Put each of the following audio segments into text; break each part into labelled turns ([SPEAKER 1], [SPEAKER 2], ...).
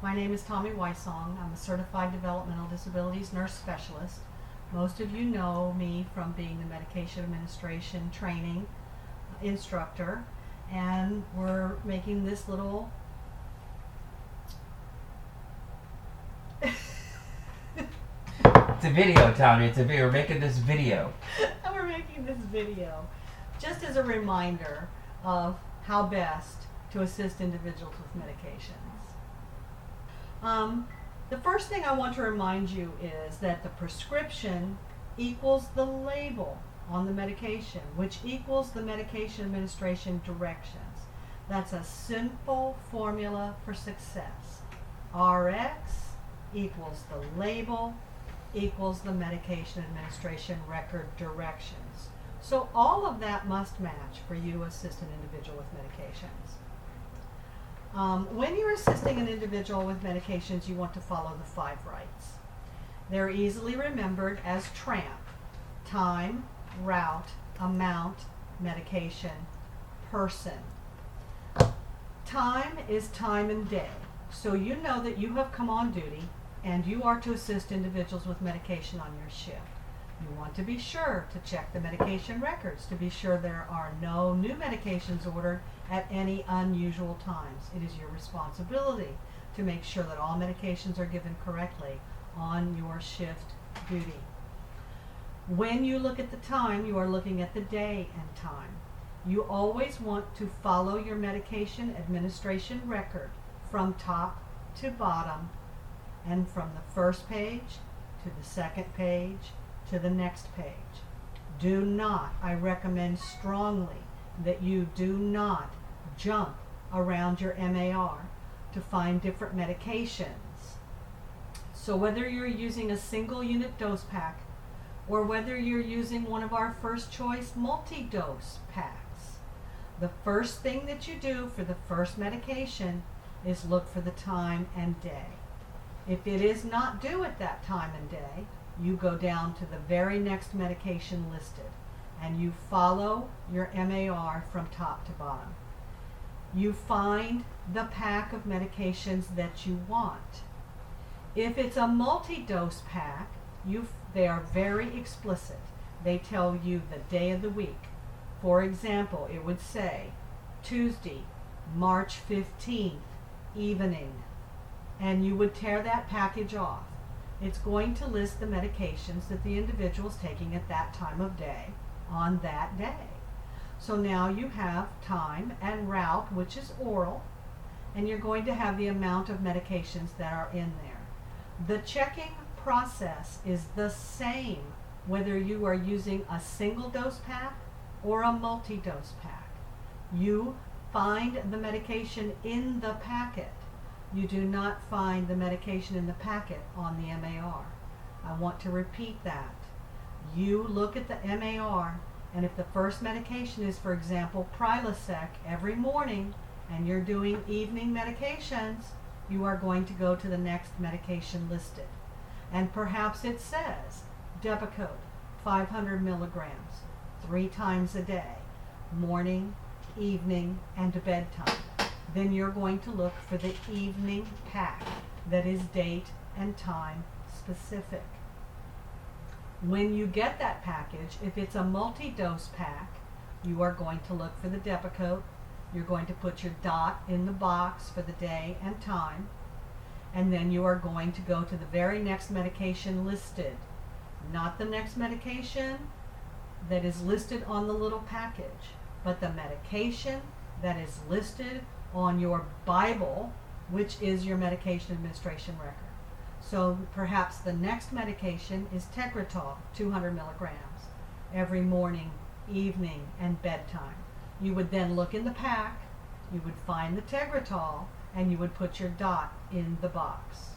[SPEAKER 1] My name is Tommy Weissong. I'm a certified developmental disabilities nurse specialist. Most of you know me from being the medication administration training instructor, and we're making this little
[SPEAKER 2] It's a video, Tommy. It's a video. We're making this video.
[SPEAKER 1] and we're making this video just as a reminder of how best to assist individuals with medications. The first thing I want to remind you is that the prescription equals the label on the medication, which equals the medication administration directions. That's a simple formula for success. RX equals the label equals the medication administration record directions. So all of that must match for you to assist an individual with medications. When you're assisting an individual with medications, you want to follow the 5 rights. They're easily remembered as TRAMP: time, route, amount, medication, person. Time is time and day. So you know that you have come on duty and you are to assist individuals with medication on your shift. You want to be sure to check the medication records to be sure there are no new medications ordered at any unusual times. It is your responsibility to make sure that all medications are given correctly on your shift duty. When you look at the time, you are looking at the day and time. You always want to follow your medication administration record from top to bottom, and from the first page to the second page to the next page. Do not, I recommend strongly that you do not jump around your MAR to find different medications. So whether you're using a single unit dose pack or whether you're using one of our first choice multi-dose packs, the first thing that you do for the first medication is look for the time and day. If it is not due at that time and day, you go down to the very next medication listed and you follow your MAR from top to bottom. You find the pack of medications that you want. If it's a multi-dose pack, they are very explicit. They tell you the day of the week. For example, it would say Tuesday, March 15th, evening, and you would tear that package off. It's going to list the medications that the individual is taking at that time of day on that day. So now you have time and route, which is oral, and you're going to have the amount of medications that are in there. The checking process is the same whether you are using a single dose pack or a multi-dose pack. You find the medication in the packet. You do not find the medication in the packet on the MAR. I want to repeat that. You look at the MAR, and if the first medication is, for example, Prilosec every morning, and you're doing evening medications, you are going to go to the next medication listed. And perhaps it says Depakote, 500 milligrams, 3 times a day, morning, evening, and bedtime. Then you're going to look for the evening pack that is date and time specific. When you get that package, if it's a multi-dose pack, you are going to look for the Depakote. You're going to put your dot in the box for the day and time, and then you are going to go to the very next medication listed, not the next medication that is listed on the little package, but the medication that is listed on your Bible, which is your medication administration record. So perhaps the next medication is Tegretol, 200 milligrams, every morning, evening, and bedtime. You would then look in the pack, you would find the Tegretol, and you would put your dot in the box.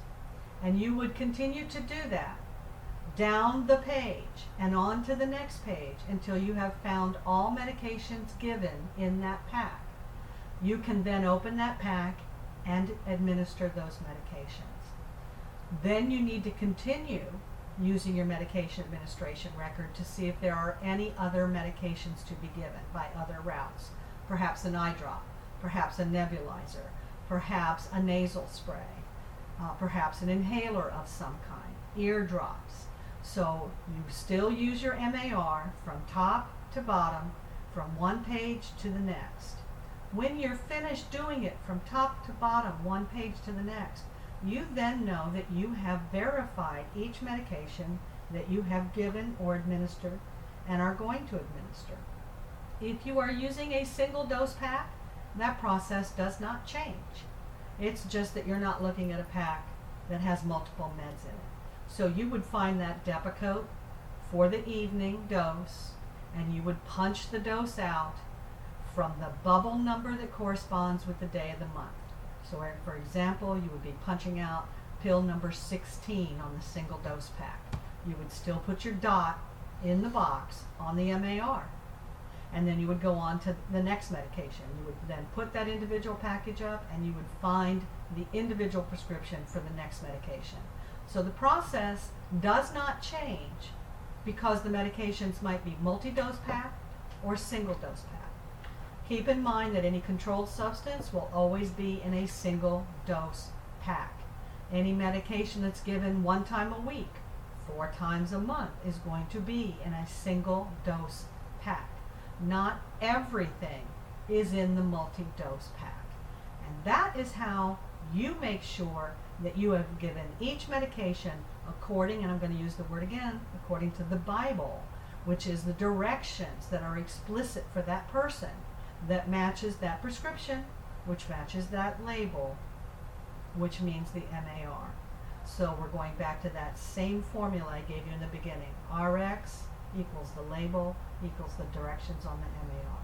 [SPEAKER 1] And you would continue to do that down the page and on to the next page until you have found all medications given in that pack. You can then open that pack and administer those medications. Then you need to continue using your medication administration record to see if there are any other medications to be given by other routes. Perhaps an eye drop, perhaps a nebulizer, perhaps a nasal spray. perhaps an inhaler of some kind, eardrops. So you still use your MAR from top to bottom, from one page to the next. When you're finished doing it from top to bottom, one page to the next, you then know that you have verified each medication that you have given or administered and are going to administer. If you are using a single dose pack, that process does not change. It's just that you're not looking at a pack that has multiple meds in it. So you would find that Depakote for the evening dose, and you would punch the dose out from the bubble number that corresponds with the day of the month. So for example, you would be punching out pill number 16 on the single dose pack. You would still put your dot in the box on the MAR. And then you would go on to the next medication. You would then put that individual package up, and you would find the individual prescription for the next medication. So the process does not change because the medications might be multi-dose pack or single dose pack. Keep in mind that any controlled substance will always be in a single dose pack. Any medication that's given 1 time a week, 4 times a month is going to be in a single dose pack. Not everything is in the multi-dose pack. And that is how you make sure that you have given each medication according, and I'm going to use the word again, according to the Bible, which is the directions that are explicit for that person, that matches that prescription, which matches that label, which means the MAR. So we're going back to that same formula I gave you in the beginning. RX equals the label equals the directions on the MAR.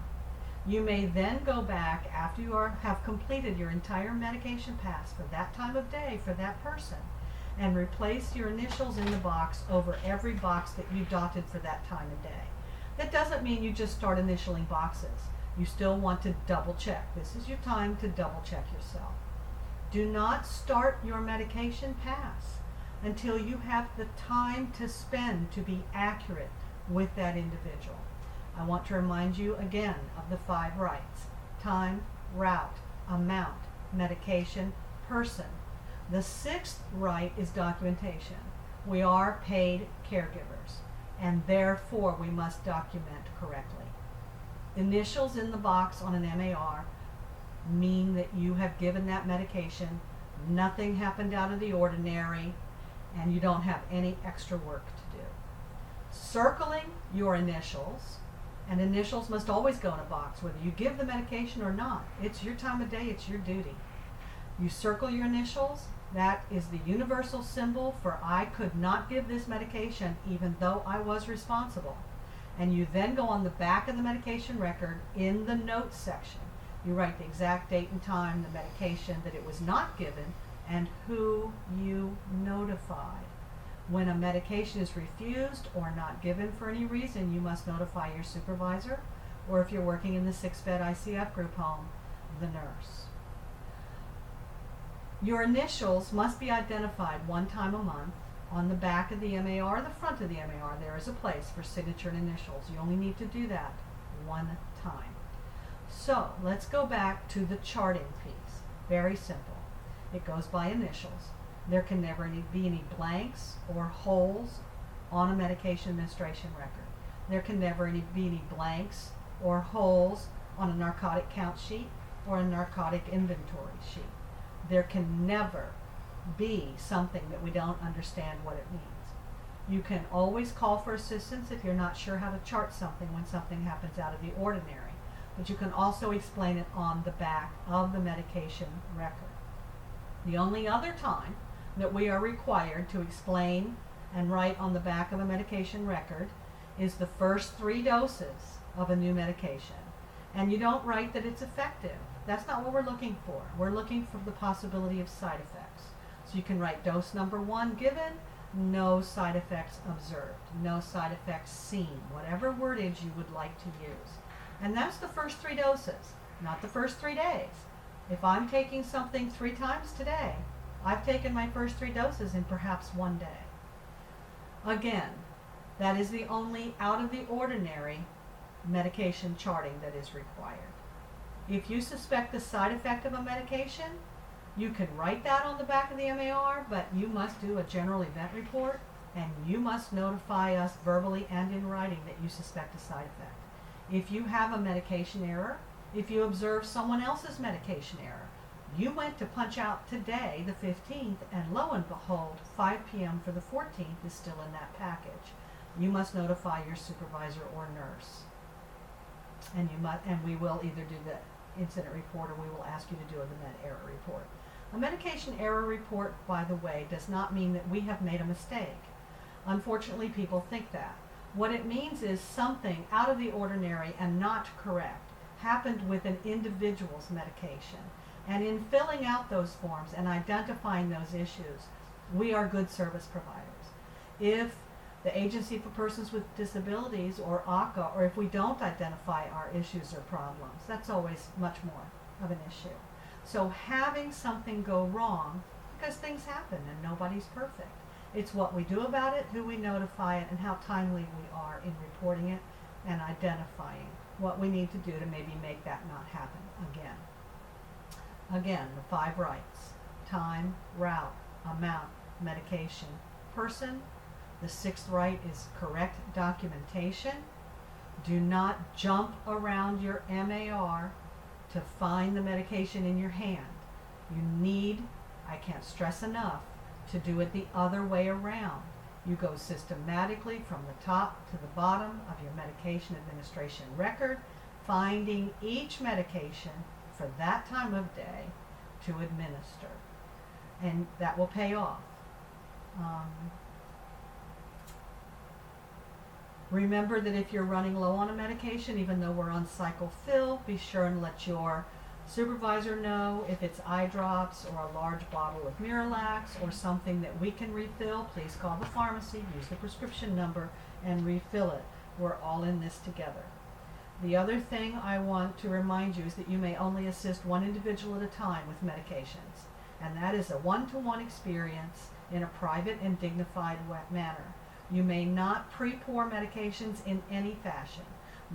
[SPEAKER 1] You may then go back after you have completed your entire medication pass for that time of day for that person and replace your initials in the box over every box that you dotted for that time of day. That doesn't mean you just start initialing boxes. You still want to double check. This is your time to double check yourself. Do not start your medication pass until you have the time to spend to be accurate with that individual. I want to remind you again of the 5 rights: time, route, amount, medication, person. The 6th right is documentation. We are paid caregivers, and therefore we must document correctly. Initials in the box on an MAR mean that you have given that medication, nothing happened out of the ordinary, and you don't have any extra work to do. Circling your initials, and initials must always go in a box, whether you give the medication or not. It's your time of day, it's your duty. You circle your initials, that is the universal symbol for I could not give this medication even though I was responsible. And you then go on the back of the medication record in the notes section. You write the exact date and time, the medication that it was not given, and who you notified. When a medication is refused or not given for any reason, you must notify your supervisor, or if you're working in the 6-bed ICF group home, the nurse. Your initials must be identified 1 time a month. On the back of the MAR or the front of the MAR, there is a place for signature and initials. You only need to do that 1 time. So let's go back to the charting piece. Very simple. It goes by initials. There can never be any blanks or holes on a medication administration record. There can never be any blanks or holes on a narcotic count sheet or a narcotic inventory sheet. There can never be something that we don't understand what it means. You can always call for assistance if you're not sure how to chart something when something happens out of the ordinary, but you can also explain it on the back of the medication record. The only other time that we are required to explain and write on the back of a medication record is the first 3 doses of a new medication. And you don't write that it's effective. That's not what we're looking for. We're looking for the possibility of side effects. So you can write dose number 1 given, no side effects observed, no side effects seen, whatever wordage you would like to use. And that's the first 3 doses, not the first 3 days. If I'm taking something 3 times today, I've taken my first 3 doses in perhaps 1 day. Again, that is the only out of the ordinary medication charting that is required. If you suspect the side effect of a medication, You can write that on the back of the MAR, but you must do a general event report, and you must notify us verbally and in writing that you suspect a side effect. If you have a medication error, if you observe someone else's medication error, you went to punch out today, the 15th, and lo and behold, 5 p.m. for the 14th is still in that package. You must notify your supervisor or nurse. And we will either do the incident report, or we will ask you to do the med error report. A medication error report, by the way, does not mean that we have made a mistake. Unfortunately, people think that. What it means is something out of the ordinary and not correct happened with an individual's medication. And in filling out those forms and identifying those issues, we are good service providers. If the Agency for Persons with Disabilities, or ACA, or if we don't identify our issues or problems, that's always much more of an issue. So having something go wrong, because things happen and nobody's perfect, it's what we do about it, who we notify it, and how timely we are in reporting it and identifying what we need to do to maybe make that not happen again. Again, the 5 rights: time, route, amount, medication, person. The 6th right is correct documentation. Do not jump around your MAR to find the medication in your hand. You need, I can't stress enough, to do it the other way around. You go systematically from the top to the bottom of your medication administration record, finding each medication for that time of day to administer. And that will pay off. Remember that if you're running low on a medication, even though we're on cycle fill, be sure and let your supervisor know. If it's eye drops or a large bottle of Miralax or something that we can refill, please call the pharmacy, use the prescription number, and refill it. We're all in this together. The other thing I want to remind you is that you may only assist one individual at a time with medications, and that is a one-to-one experience in a private and dignified manner. You may not pre-pour medications in any fashion.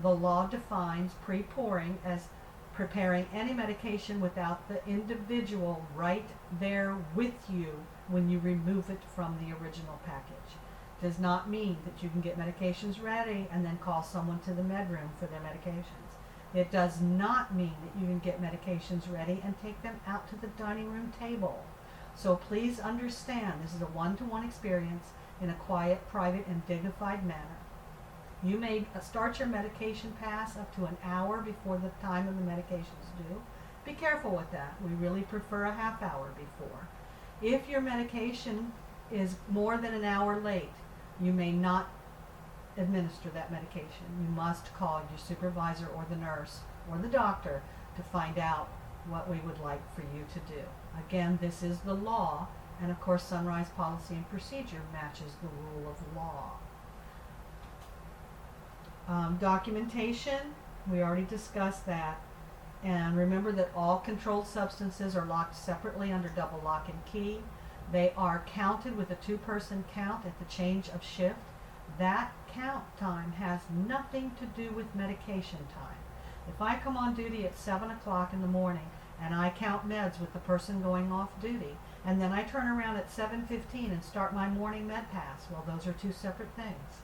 [SPEAKER 1] The law defines pre-pouring as preparing any medication without the individual right there with you when you remove it from the original package. Does not mean that you can get medications ready and then call someone to the med room for their medications. It does not mean that you can get medications ready and take them out to the dining room table. So please understand, this is a one-to-one experience in a quiet, private, and dignified manner. You may start your medication pass up to an hour before the time of the medications due. Be careful with that. We really prefer a half hour before. If your medication is more than an hour late, you may not administer that medication. You must call your supervisor or the nurse or the doctor to find out what we would like for you to do. Again, this is the law, and of course Sunrise Policy and Procedure matches the rule of law. Documentation, we already discussed that. And remember that all controlled substances are locked separately under double lock and key. They are counted with a 2-person count at the change of shift. That count time has nothing to do with medication time. If I come on duty at 7 o'clock in the morning and I count meds with the person going off duty, and then I turn around at 7:15 and start my morning med pass, well, those are 2 separate things.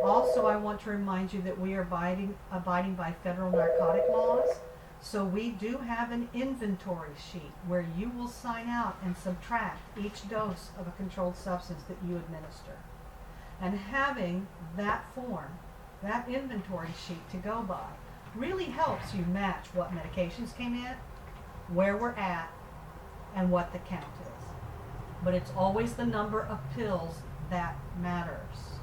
[SPEAKER 1] Also, I want to remind you that we are abiding by federal narcotic laws. So we do have an inventory sheet where you will sign out and subtract each dose of a controlled substance that you administer. And having that form, that inventory sheet to go by, really helps you match what medications came in, where we're at, and what the count is. But it's always the number of pills that matters.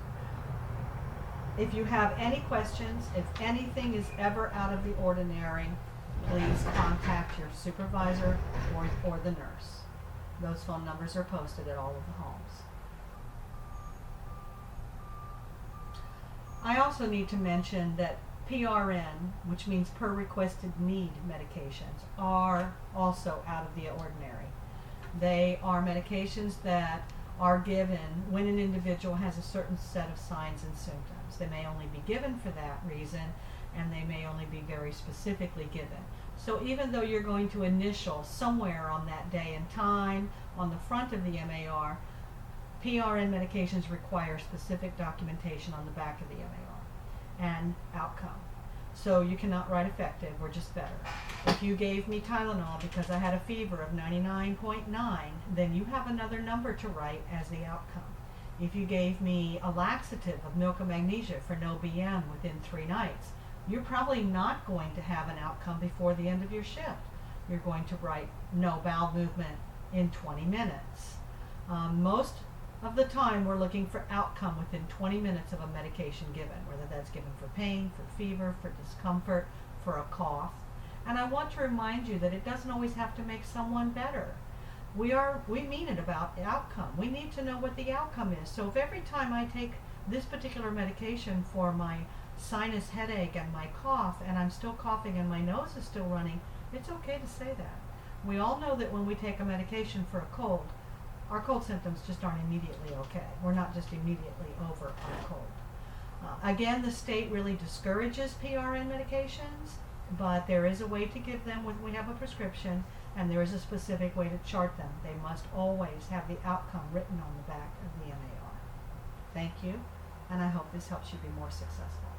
[SPEAKER 1] If you have any questions, if anything is ever out of the ordinary, please contact your supervisor or the nurse. Those phone numbers are posted at all of the homes. I also need to mention that PRN, which means per requested need medications, are also out of the ordinary. They are medications that are given when an individual has a certain set of signs and symptoms. They may only be given for that reason, and they may only be very specifically given. So even though you're going to initial somewhere on that day and time on the front of the MAR, PRN medications require specific documentation on the back of the MAR and outcome. So you cannot write effective or just better. If you gave me Tylenol because I had a fever of 99.9, then you have another number to write as the outcome. If you gave me a laxative of milk of magnesia for no BM within 3 nights, you're probably not going to have an outcome before the end of your shift. You're going to write no bowel movement in 20 minutes. Most of the time we're looking for outcome within 20 minutes of a medication given, whether that's given for pain, for fever, for discomfort, for a cough. And I want to remind you that it doesn't always have to make someone better. We mean it about the outcome. We need to know what the outcome is. So if every time I take this particular medication for my sinus headache and my cough and I'm still coughing and my nose is still running, it's okay to say that. We all know that when we take a medication for a cold, our cold symptoms just aren't immediately okay. We're not just immediately over our cold. Again, the state really discourages PRN medications, but there is a way to give them when we have a prescription, and there is a specific way to chart them. They must always have the outcome written on the back of the MAR. Thank you, and I hope this helps you be more successful.